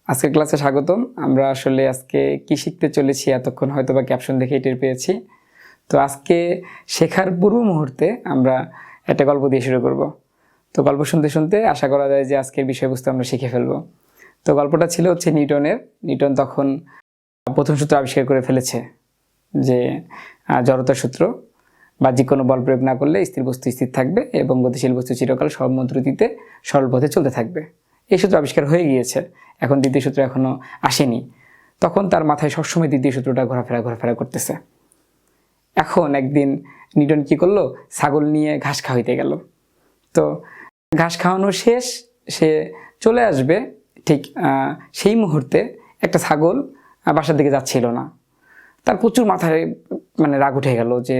আজকের ক্লাসে স্বাগতম। আমরা আসলে আজকে কি শিখতে চলেছি এতক্ষণ হয়তো বা ক্যাপশন দেখে টের পেয়েছি। তো আজকে শেখার পূর্ব মুহূর্তে আমরা একটা গল্প দিয়ে শুরু করব। তো গল্প শুনতে শুনতে আশা করা যায় যে আজকের বিষয়বস্তু আমরা শিখে ফেলবো। তো গল্পটা ছিল হচ্ছে নিউটনের। নিউটন তখন প্রথম সূত্র আবিষ্কার করে ফেলেছে যে জড়তার সূত্র, বাহ্যিক কোনো বল প্রয়োগ না করলে স্থির বস্তু স্থির থাকবে এবং গতিশীল বস্তু চিরকাল সমদ্রুতিতে সরল পথে চলতে থাকবে। এই সূত্র আবিষ্কার হয়ে গিয়েছে, এখন দ্বিতীয় সূত্র এখনো আসেনি। তখন তার মাথায় সবসময় দ্বিতীয় সূত্রটা ঘোরাফেরা করতেছে। এখন একদিন নিউটন কি করলো, ছাগল নিয়ে ঘাস খাওয়াইতে গেল। তো ঘাস খাওয়ানো শেষ, সে চলে আসবে, ঠিক সেই মুহূর্তে একটা ছাগল বাসার দিকে যাচ্ছিল না। তার প্রচুর মাথায় রাগ উঠে গেল, যে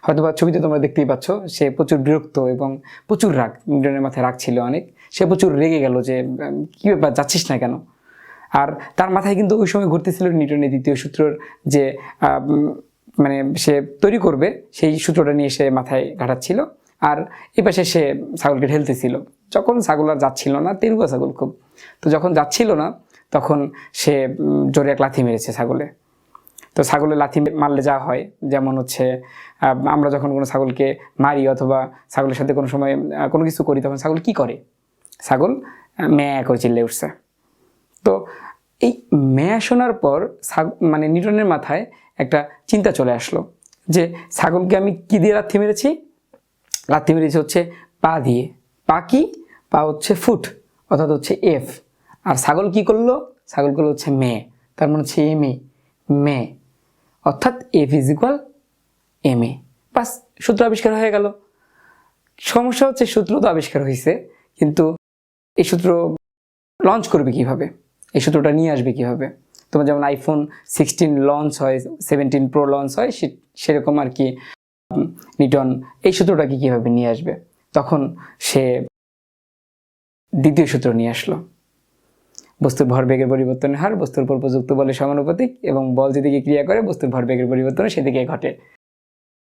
হয়তো বা ছবিতে তোমরা দেখতেই পাচ্ছ, সে প্রচুর বিরক্ত এবং প্রচুর রাগ, নিউটনের মাথায় রাগ ছিল অনেক। সে প্রচুর রেগে গেল যে কী ব্যাপার, যাচ্ছিস না কেন? আর তার মাথায় কিন্তু ওই সময় ঘুরতেছিল নিউটনের দ্বিতীয় সূত্রর যে সে তৈরি করবে, সেই সূত্রটা নিয়ে সে মাথায় ঘাটাচ্ছিল। আর এই পাশে সে ছাগলকে ঢেলতেছিল। যখন ছাগল আর যাচ্ছিল না, তেরুয়া ছাগল খুব, তো যখন যাচ্ছিল না তখন সে জোরে এক লাথি মেরেছে ছাগলে। তো ছাগলে লাথি মারলে যা হয়, যেমন হচ্ছে আমরা যখন কোনো ছাগলকে মারি অথবা ছাগলের সাথে কোনো সময় কোনো কিছু করি, তখন ছাগল কি করে? ছাগল ম্যাঁ করে চিল্লে উঠছে। তো এই ম্যাঁ শোনার পর নিউটনের মাথায় একটা চিন্তা চলে আসলো যে ছাগলকে আমি কি দিয়ে লাথি মেরেছি? লাথি মেরেছি হচ্ছে পা দিয়ে। পা কি? পা হচ্ছে ফুট, অর্থাৎ হচ্ছে এফ। আর ছাগল কি করলো? ছাগল করলো হচ্ছে ম্যাঁ, তার মানে হচ্ছে এম এ, ম্যাঁ, অর্থাৎ F is equal M A. বাস, সূত্র আবিষ্কার হয়ে গেল। সমস্যা হচ্ছে সূত্র তো আবিষ্কার হয়েছে, কিন্তু এই সূত্র লঞ্চ করবে কিভাবে? এই সূত্রটা নিয়ে আসবে কিভাবে? তোমার যেমন আইফোন 16 লঞ্চ হয়, 17 প্রো লঞ্চ হয়, সেরকম আর কি নিউটন এই সূত্রটাকে কিভাবে নিয়ে আসবে? তখন সে দ্বিতীয় সূত্র নিয়ে আসলো। বস্তুর ভরবেগের পরিবর্তনের হার বস্তুর উপর প্রযুক্ত বলের সমানুপাতিক এবং বল যেদিকে ক্রিয়া করে বস্তুর ভরবেগের পরিবর্তন সেদিকে ঘটে।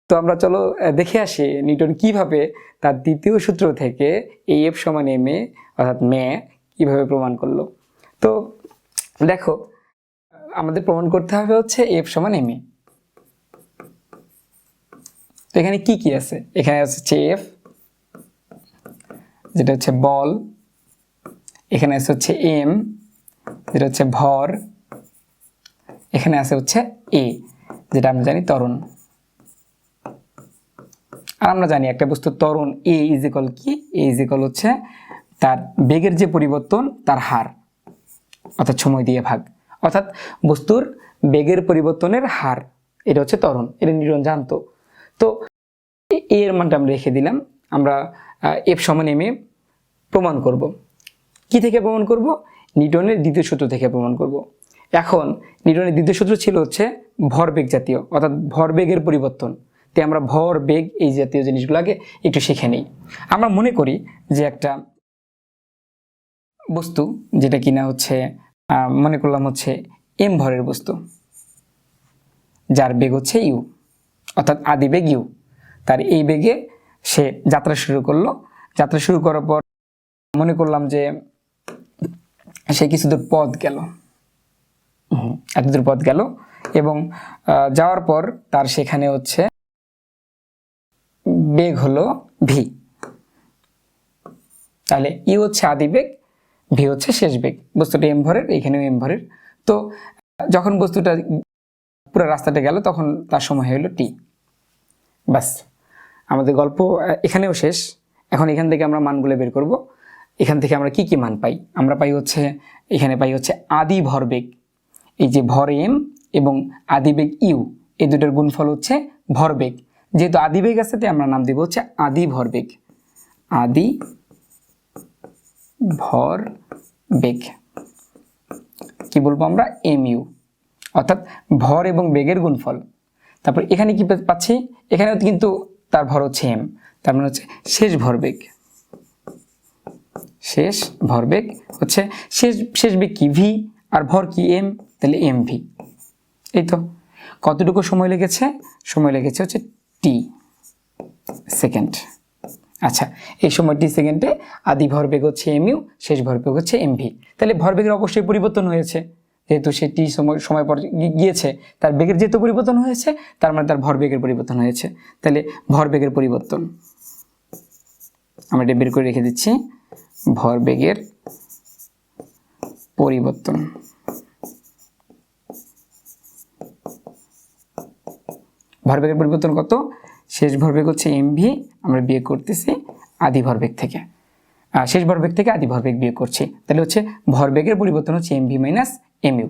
তো আমরা চলো দেখে আসি নিউটন কিভাবে তার দ্বিতীয় সূত্র থেকে এই এফ সমান এম এ অর্থাৎ ম্যাঁ কিভাবে প্রমাণ করলো। তো দেখো, আমাদের প্রমাণ করতে হবে হচ্ছে এফ সমান এম এ। তো এখানে কি কি আছে? এখানে হচ্ছে এফ, যেটা হচ্ছে বল। এখানে আছে হচ্ছে এম, যেটা হচ্ছে ভর। এখানে আছে হচ্ছে এ, যেটা আমরা জানি ত্বরণ। আর আমরা জানি একটা বস্তুর ত্বরণ এ ইজ ইকুয়াল কি? এ ইজ ইকুয়াল হচ্ছে তার বেগের যে পরিবর্তন তার হার, অর্থাৎ সময় দিয়ে ভাগ, অর্থাৎ বস্তুর বেগের পরিবর্তনের হার, এটা হচ্ছে ত্বরণ। এটা নিউটন জানতো। তো এর মানটা আমরা রেখে দিলাম। আমরা এফ সমান এম এ প্রমাণ করব। কি থেকে প্রমাণ করব? নিউটনের দ্বিতীয় সূত্র থেকে প্রমাণ করব। এখন নিউটনের দ্বিতীয় সূত্র ছিল হচ্ছে ভরবেগ জাতীয়, অর্থাৎ ভরবেগের পরিবর্তন। তাই আমরা ভর বেগ এই জাতীয় জিনিসগুলোকে একটু শিখে নিই। আমরা মনে করি যে একটা বস্তু, যেটা কিনা হচ্ছে মনে করলাম হচ্ছে এম ভরের বস্তু, যার বেগ হচ্ছে ইউ, অর্থাৎ আদি বেগ ইউ। তার এই বেগে সে যাত্রা শুরু করলো। যাত্রা শুরু করার পর মনে করলাম যে সে কিছু দূর পথ গেল, এতদূর পথ গেল, এবং যাওয়ার পর তার সেখানে হচ্ছে বেগ হলো ভি। তাহলে ইউ হচ্ছে আদি বেগ, ভি হচ্ছে শেষ বেগ। বস্তুটা এম ভরের, এখানেও এম ভরের। তো যখন বস্তুটা পুরো রাস্তাটা গেল তখন তার সময় হলো টি। বাস, আমাদের গল্প এখানেও শেষ। এখন এখান থেকে আমরা মানগুলো বের করব। এখান থেকে আমরা কি কি মান পাই? আমরা পাই হচ্ছে, এখানে পাই হচ্ছে আদি ভরবেগ, এই যে ভর এম এবং আদিবেগ ইউ, এই দুটোর গুণফল হচ্ছে ভরবেগ। যেহেতু আদিবেগ আছে তাই আমরা নাম দেব হচ্ছে আদি ভরবেগ, আদি ভরবেগ। কি বলবো আমরা? এম ইউ, অর্থাৎ ভর এবং বেগের গুণফল। তারপর এখানে কি পাচ্ছি? এখানেও কিন্তু তার ভর হচ্ছে এম, তার মানে হচ্ছে শেষ ভরবেগ। শেষ ভরবেগ হচ্ছে শেষ বেগ কি? ভি, আর ভর কি? এম, তাহলে এম ভি। এই তো। কতটুকু সময় লেগেছে? সময় লেগেছে হচ্ছে টি সেকেন্ড। আচ্ছা, এই সময় টি সেকেন্ডে আদি ভরবেগ হচ্ছে এমইউ, শেষ ভরবেগ হচ্ছে এমভি। তাহলে ভরবেগের অবশ্যই পরিবর্তন হয়েছে, যেহেতু সে টি সময় পর গিয়েছে, তার বেগের যেহেতু পরিবর্তন হয়েছে, তার মানে তার ভরবেগের পরিবর্তন হয়েছে। তাহলে ভরবেগের পরিবর্তন আমরা এটা বের করে রেখে দিচ্ছি, ভরবেগের পরিবর্তন। ভরবেগের পরিবর্তন কত? শেষ ভরবেগ হচ্ছে এমভি, আমরা বিয়োগ করতেছি আদি ভরবেগ থেকে, শেষ ভরবেগ থেকে আদি ভরবেগ বিয়োগ করছি, তাহলে হচ্ছে ভরবেগের পরিবর্তন হচ্ছে এমভি মাইনাস এমইউ।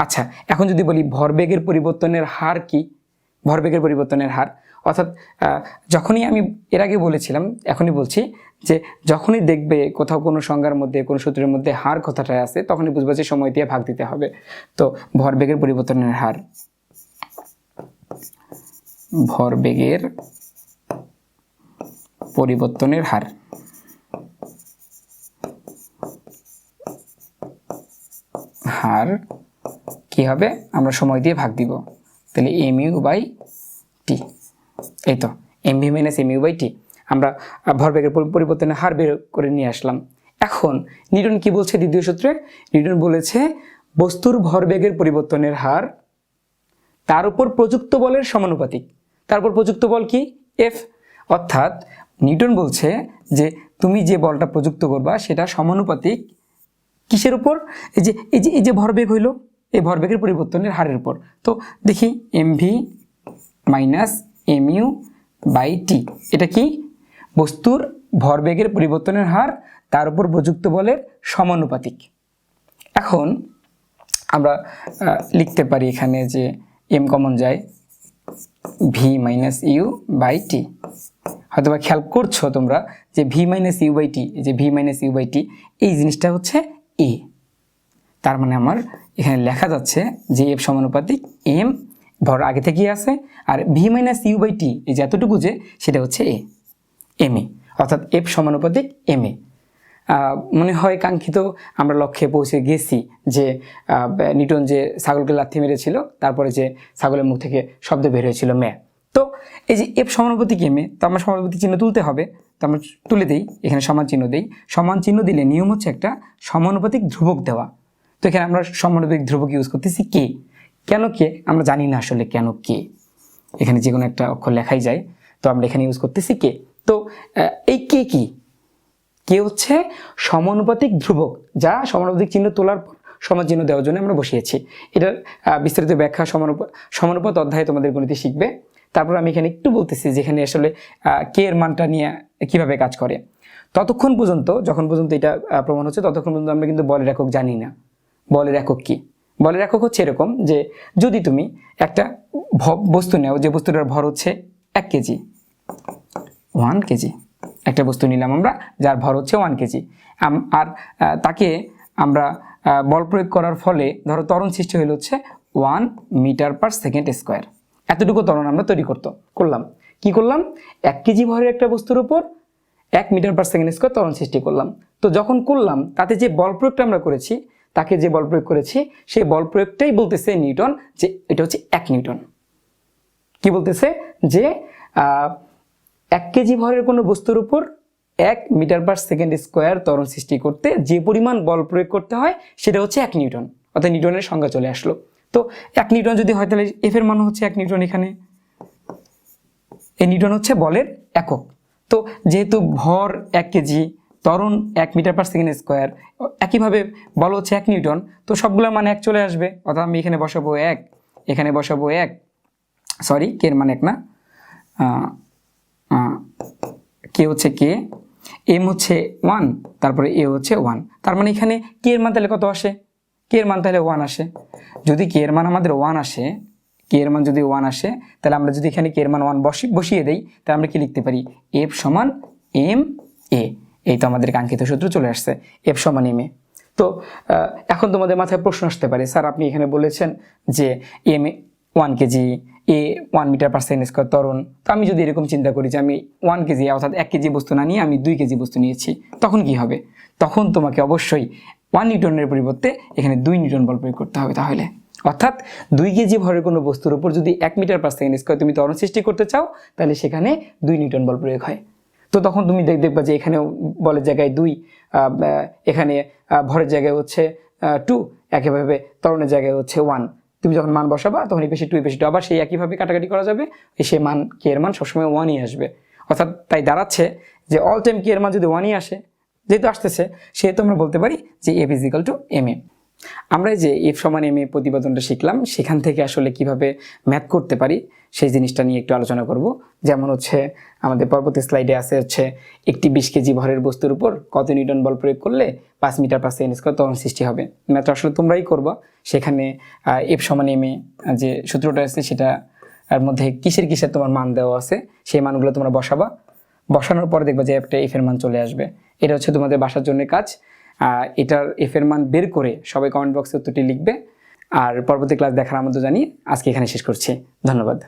আচ্ছা, এখন যদি বলি ভরবেগের পরিবর্তনের হার কি? ভরবেগের পরিবর্তনের হার অর্থাৎ যখনই আমি এর আগে বলেছিলাম, এখনই বলছি যে যখনই দেখবে কোথাও কোনো সংজ্ঞার মধ্যে, কোনো সূত্রের মধ্যে হার কথাটা আছে, তখনই বুঝবে যে সময় দিয়ে ভাগ দিতে হবে। তো ভরবেগের পরিবর্তনের হার, ভরবেগের পরিবর্তনের হার কি হবে? আমরা সময় দিয়ে ভাগ দিব, তাহলে এমইউ বাই টি। এই তো MV minus mu by T, আমরা ভরবেগের পরিবর্তনের হার বের করে নিয়ে আসলাম। এখন নিউটন কি বলছে দ্বিতীয় সূত্রে? নিউটন বলেছে বস্তুর ভরবেগের পরিবর্তনের হার তার উপর প্রযুক্ত বলের সমানুপাতিক। তারপর প্রযুক্ত বল কি? এফ। অর্থাৎ নিউটন বলছে যে তুমি যে বলটা প্রযুক্ত করবা সেটা সমানুপাতিক কিসের উপর? এই যে ভরবেগ হইল, এই ভরবেগের পরিবর্তনের হারের উপর। তো দেখি MV minus mu by T, এটা কি? বস্তুর ভরবেগের পরিবর্তনের হার তার উপর প্রযুক্ত বলের সমানুপাতিক। এখন আমরা লিখতে পারি এখানে যে এম কমন যায়, V minus you by T. হয়তো বা খেয়াল করছো তোমরা যে V minus you by T, যে V minus you by T এই জিনিসটা হচ্ছে এ। তার মানে আমার এখানে লেখা যাচ্ছে যে এফ সমানুপাতিক এম, ভর আগে থেকেই আছে, আর V minus you by T এই যে এতটুকু যে সেটা হচ্ছে এ, এম এ, অর্থাৎ এফ সমানুপাতিক এম এ। মনে হয় কাঙ্ক্ষিত আমরা লক্ষ্যে পৌঁছে গেছি, যে নিউটন যে ছাগলকে লাথি মেরেছিল, তারপরে যে ছাগলের মুখ থেকে শব্দ বের হয়েছিল ম্যা। তো এই যে এফ সমানুপাতিক এম এ, তো আমরা সমানুপাতিক চিহ্ন তুলতে হবে, তো আমরা তুলে দিই, এখানে সমান চিহ্ন দিই। সমান চিহ্ন দিলে নিয়ম হচ্ছে একটা সমানুপাতিক ধ্রুবক দেওয়া। তো এখানে আমরা সমানুপাতিক ধ্রুবক ইউজ করতেছি কে। কেন কে আমরা জানি না আসলে কেন কে, এখানে যে কোনো একটা অক্ষর লেখাই যায়, তো আমরা এখানে ইউজ করতেছি কে। তো এই কে কি? কে হচ্ছে সমানুপাতিক ধ্রুবক, যা সমানুপাতিক চিহ্ন তোলার পর সমান চিহ্ন দেওয়ার জন্য আমরা বসিয়েছি। এটার বিস্তারিত ব্যাখ্যা সমানুপাত অধ্যায়ে তোমাদের গণিতে শিখবে। তারপর আমি এখানে একটু বলতেছি যেখানে আসলে কে এর মানটা নিয়ে কিভাবে কাজ করে। ততক্ষণ পর্যন্ত, যখন পর্যন্ত এটা প্রমাণ হচ্ছে, ততক্ষণ পর্যন্ত আমরা কিন্তু বলের একক জানি না। বলের একক কি? বলের একক হচ্ছে এরকম যে যদি তুমি একটা বস্তু নাও, যে বস্তুটার ভর হচ্ছে 1 কেজি, 1 কেজি, একটা বস্তু নিলাম আমরা যার ভর হচ্ছে 1 কেজি, আর তাকে আমরা বল প্রয়োগ করার ফলে ধরো ত্বরণ সৃষ্টি হলো হচ্ছে 1 মিটার পার সেকেন্ড স্কোয়ার। এতটুকু ত্বরণ আমরা তৈরি করলাম। কি করলাম? 1 কেজি ভরের একটা বস্তুর উপর 1 মিটার পার সেকেন্ড স্কোয়ার ত্বরণ সৃষ্টি করলাম। তো যখন করলাম, তাতে যে বল প্রয়োগটা আমরা করেছি, তাকে যে বল প্রয়োগ করেছি, সেই বল প্রয়োগটাই বলতেছে নিউটন যে এটা হচ্ছে 1 নিউটন। কি বলতেছে? যে 1 কেজি ভরের কোনো বস্তুর উপর 1 মিটার পার সেকেন্ড স্কোয়ার ত্বরণ সৃষ্টি করতে যে পরিমাণ বল প্রয়োগ করতে হয় সেটা হচ্ছে 1 নিউটন। অর্থাৎ নিউটনের সংজ্ঞা চলে আসলো। তো 1 নিউটন যদি হয়, তাহলে এফ এর মান হচ্ছে 1 নিউটন। এখানে এই নিউটন হচ্ছে বলের একক। তো যেহেতু ভর 1 কেজি, ত্বরণ 1 মিটার পার সেকেন্ড স্কোয়ার, একইভাবে বল হচ্ছে 1 নিউটন, তো সবগুলোর মান 1 চলে আসবে। অর্থাৎ আমি এখানে বসাবো 1, এখানে বসাবো 1, সরি কে এর মান 1 না, কে হচ্ছে কে, এম হচ্ছে 1, তারপরে এ হচ্ছে 1। তার মানে এখানে কে এর মান তাহলে কত আসে? কে এর মান তাহলে 1 আসে। যদি কে এর মান আমাদের 1 আসে, কে এর মান যদি 1 আসে, তাহলে আমরা যদি এখানে কে এর মান 1 বসিয়ে দেই, তাহলে আমরা কি লিখতে পারি? এফ সমান এম এ। এই তো আমাদের কাঙ্ক্ষিত সূত্র চলে আসছে, এফ সমান এম এ। তো এখন তোমাদের মাথায় প্রশ্ন আসতে পারে, স্যার আপনি এখানে বলেছেন যে এম 1 কেজি, এ 1 মিটার পার সেকেন্ড স্কোয়ার ত্বরণ। তো আমি যদি এরকম চিন্তা করি যে আমি 1 কেজি অর্থাৎ 1 কেজি বস্তু না নিয়ে আমি 2 কেজি বস্তু নিয়েছি, তখন কি হবে? তখন তোমাকে অবশ্যই 1 নিউটনের পরিবর্তে এখানে 2 নিউটন বল প্রয়োগ করতে হবে। তাহলে অর্থাৎ 2 কেজি ভরের কোনো বস্তুর উপর যদি 1 মিটার পার সেকেন্ড স্কোয়ার তুমি ত্বরণ সৃষ্টি করতে চাও, তাহলে সেখানে 2 নিউটন বল প্রয়োগ হয়। তো তখন তুমি দেখবা যে এখানে বলের জায়গায় 2, এখানে ভরের জায়গায় হচ্ছে 2, একইভাবে ত্বরণের জায়গায় হচ্ছে 1। তুমি যখন মান বসাবা তখন এই পেশে 2 এই পেশে 2, আবার সেই একইভাবে কাটাকাটি করা যাবে, সে মান কে এর মান সবসময় 1ই আসবে। অর্থাৎ তাই দাঁড়াচ্ছে যে অল টাইম কে এর মান যদি 1ই আসে, যেহেতু আসতেছে, সেহেতু আমরা বলতে পারি যে F is equal to M A. আমরা যে এফ সমান এম এ প্রতিপাদনটা শিখলাম, সেখান থেকে আসলে কিভাবে ম্যাথ করতে পারি সেই জিনিসটা নিয়ে একটু আলোচনা করব। যেমন হচ্ছে আমাদের পরবর্তী স্লাইডে আছে হচ্ছে একটি 20 কেজি ভরের বস্তুর উপর কত নিউটন বল প্রয়োগ করলে 5 মিটার পার সেকেন্ড স্কয়ার ত্বরণ সৃষ্টি হবে। ম্যাথটা আসলে তোমরাই করবা। সেখানে এফ সমান এম এ যে সূত্রটা আছে সেটা এর মধ্যে কিসের তোমার মান দেওয়া আছে, সেই মানগুলো তোমরা বসাবা। বসানোর পরে দেখবা যে একটা এফ এর মান চলে আসবে। এটা হচ্ছে তোমাদের বাসার জন্য কাজ। এটার এফ এর মান বের করে সবাই কমেন্ট বক্সে উত্তরটি লিখবে। আর পরবর্তী ক্লাস দেখার আমন্ত্রণ জানিয়ে আজকে এখানে শেষ করছি। ধন্যবাদ।